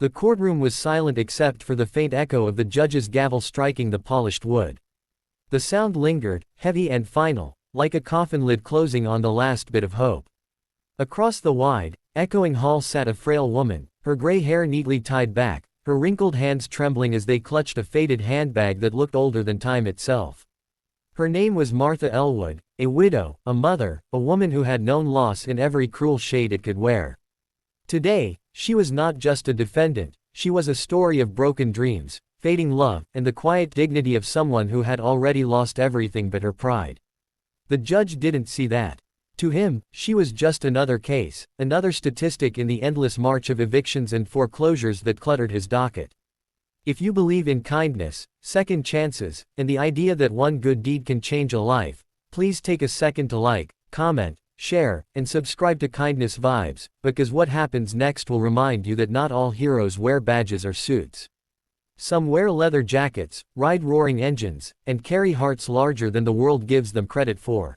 The courtroom was silent except for the faint echo of the judge's gavel striking the polished wood. The sound lingered, heavy and final, like a coffin lid closing on the last bit of hope. Across the wide, echoing hall sat a frail woman, her gray hair neatly tied back, her wrinkled hands trembling as they clutched a faded handbag that looked older than time itself. Her name was Martha Elwood, a widow, a mother, a woman who had known loss in every cruel shade it could wear. Today, she was not just a defendant, she was a story of broken dreams, fading love, and the quiet dignity of someone who had already lost everything but her pride. The judge didn't see that. To him, she was just another case, another statistic in the endless march of evictions and foreclosures that cluttered his docket. If you believe in kindness, second chances, and the idea that one good deed can change a life, please take a second to like, comment, share, and subscribe to Kindness Vibes, because what happens next will remind you that not all heroes wear badges or suits. Some wear leather jackets, ride roaring engines, and carry hearts larger than the world gives them credit for.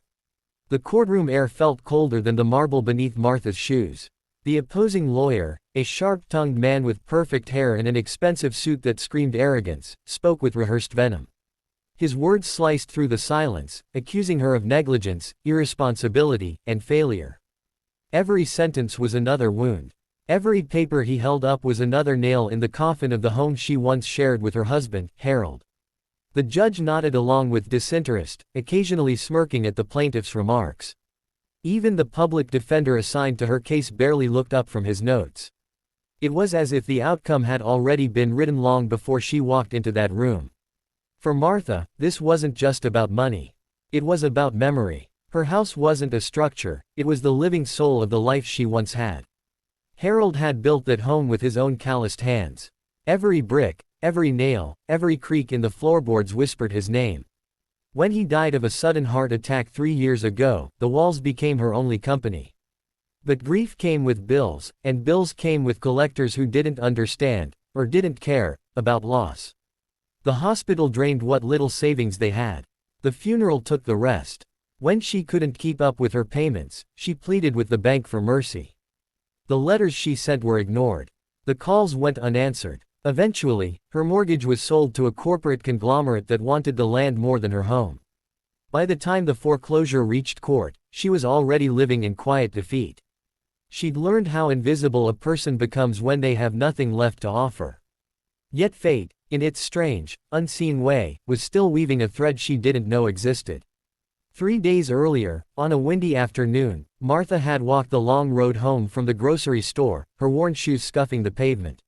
The courtroom air felt colder than the marble beneath Martha's shoes. The opposing lawyer, a sharp-tongued man with perfect hair and an expensive suit that screamed arrogance, spoke with rehearsed venom. His words sliced through the silence, accusing her of negligence, irresponsibility, and failure. Every sentence was another wound. Every paper he held up was another nail in the coffin of the home she once shared with her husband, Harold. The judge nodded along with disinterest, occasionally smirking at the plaintiff's remarks. Even the public defender assigned to her case barely looked up from his notes. It was as if the outcome had already been written long before she walked into that room. For Martha, this wasn't just about money. It was about memory. Her house wasn't a structure, it was the living soul of the life she once had. Harold had built that home with his own calloused hands. Every brick, every nail, every creak in the floorboards whispered his name. When he died of a sudden heart attack 3 years ago, the walls became her only company. But grief came with bills, and bills came with collectors who didn't understand, or didn't care, about loss. The hospital drained what little savings they had. The funeral took the rest. When she couldn't keep up with her payments, she pleaded with the bank for mercy. The letters she sent were ignored. The calls went unanswered. Eventually, her mortgage was sold to a corporate conglomerate that wanted the land more than her home. By the time the foreclosure reached court, she was already living in quiet defeat. She'd learned how invisible a person becomes when they have nothing left to offer. Yet fate, in its strange, unseen way, was still weaving a thread she didn't know existed. 3 days earlier, on a windy afternoon, Martha had walked the long road home from the grocery store, her worn shoes scuffing the pavement.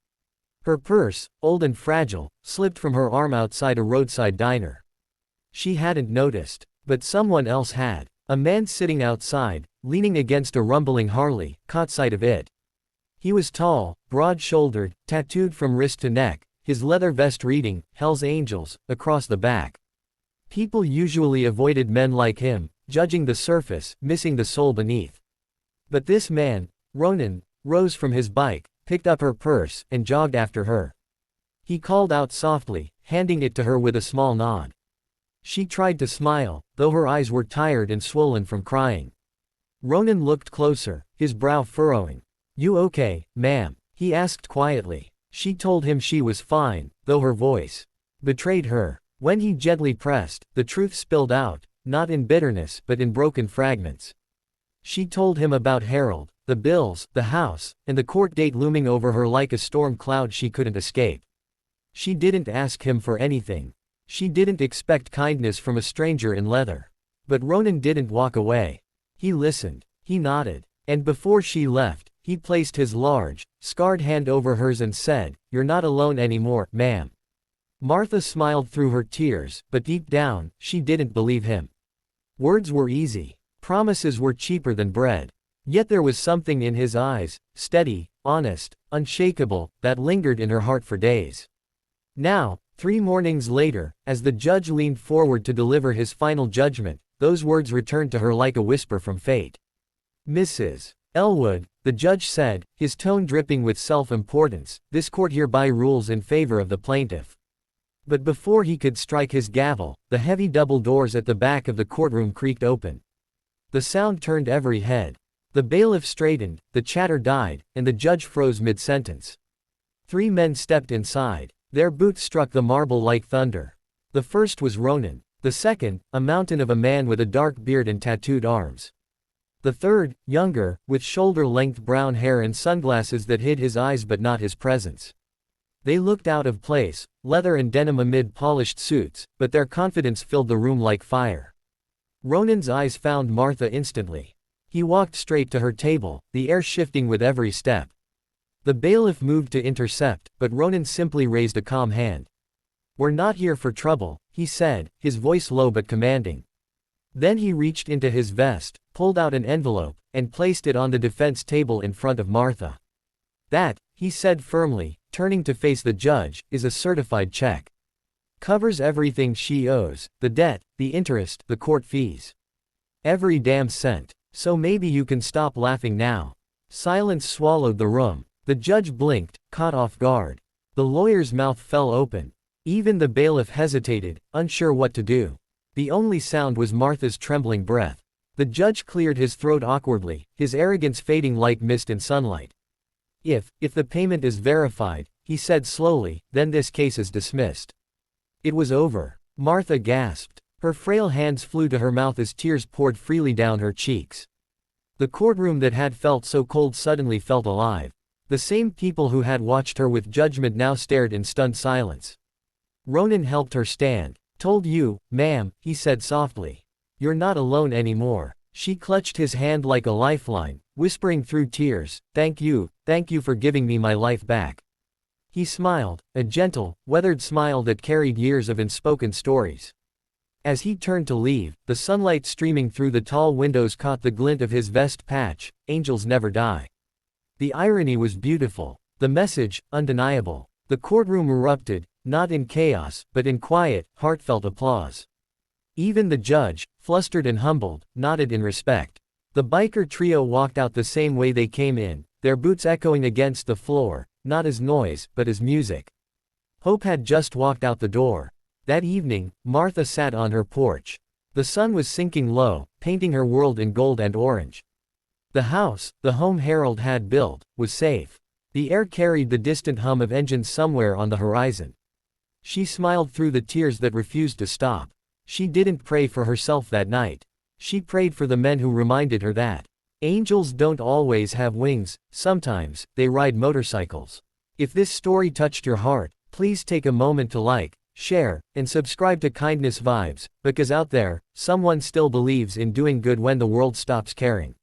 Her purse, old and fragile, slipped from her arm outside a roadside diner. She hadn't noticed, but someone else had. A man sitting outside, leaning against a rumbling Harley, caught sight of it. He was tall, broad-shouldered, tattooed from wrist to neck, his leather vest reading, "Hell's Angels," across the back. People usually avoided men like him, judging the surface, missing the soul beneath. But this man, Ronan, rose from his bike, picked up her purse, and jogged after her. He called out softly, handing it to her with a small nod. She tried to smile, though her eyes were tired and swollen from crying. Ronan looked closer, his brow furrowing. "You okay, ma'am?" he asked quietly. She told him she was fine, though her voice betrayed her. When he gently pressed, the truth spilled out, not in bitterness but in broken fragments. She told him about Harold, the bills, the house, and the court date looming over her like a storm cloud she couldn't escape. She didn't ask him for anything. She didn't expect kindness from a stranger in leather. But Ronan didn't walk away. He listened, he nodded, and before she left, he placed his large, scarred hand over hers and said, "You're not alone anymore, ma'am." Martha smiled through her tears, but deep down, she didn't believe him. Words were easy. Promises were cheaper than bread. Yet there was something in his eyes, steady, honest, unshakable, that lingered in her heart for days. Now, 3 mornings later, as the judge leaned forward to deliver his final judgment, those words returned to her like a whisper from fate. "Mrs. Elwood," the judge said, his tone dripping with self-importance, "this court hereby rules in favor of the plaintiff." But before he could strike his gavel, the heavy double doors at the back of the courtroom creaked open. The sound turned every head. The bailiff straightened, the chatter died, and the judge froze mid-sentence. 3 men stepped inside. Their boots struck the marble like thunder. The first was Ronan. The second, a mountain of a man with a dark beard and tattooed arms. The third, younger, with shoulder-length brown hair and sunglasses that hid his eyes but not his presence. They looked out of place, leather and denim amid polished suits, but their confidence filled the room like fire. Ronan's eyes found Martha instantly. He walked straight to her table, the air shifting with every step. The bailiff moved to intercept, but Ronan simply raised a calm hand. "We're not here for trouble," he said, his voice low but commanding. Then he reached into his vest, pulled out an envelope, and placed it on the defense table in front of Martha. "That," he said firmly, turning to face the judge, "is a certified check. Covers everything she owes, the debt, the interest, the court fees. Every damn cent. So maybe you can stop laughing now." Silence swallowed the room. The judge blinked, caught off guard. The lawyer's mouth fell open. Even the bailiff hesitated, unsure what to do. The only sound was Martha's trembling breath. The judge cleared his throat awkwardly, his arrogance fading like mist in sunlight. If the payment is verified," he said slowly, "then this case is dismissed." It was over. Martha gasped. Her frail hands flew to her mouth as tears poured freely down her cheeks. The courtroom that had felt so cold suddenly felt alive. The same people who had watched her with judgment now stared in stunned silence. Ronan helped her stand. "Told you, ma'am," he said softly. "You're not alone anymore." She clutched his hand like a lifeline, whispering through tears, thank you for giving me my life back." He smiled, a gentle, weathered smile that carried years of unspoken stories. As he turned to leave, the sunlight streaming through the tall windows caught the glint of his vest patch, "Angels never die." The irony was beautiful. The message, undeniable. The courtroom erupted, not in chaos, but in quiet, heartfelt applause. Even the judge, flustered and humbled, nodded in respect. The biker trio walked out the same way they came in, their boots echoing against the floor, not as noise, but as music. Hope had just walked out the door. That evening, Martha sat on her porch. The sun was sinking low, painting her world in gold and orange. The house, the home Harold had built, was safe. The air carried the distant hum of engines somewhere on the horizon. She smiled through the tears that refused to stop. She didn't pray for herself that night. She prayed for the men who reminded her that angels don't always have wings, sometimes they ride motorcycles. If this story touched your heart, please take a moment to like, share, and subscribe to Kindness Vibes, because out there, someone still believes in doing good when the world stops caring.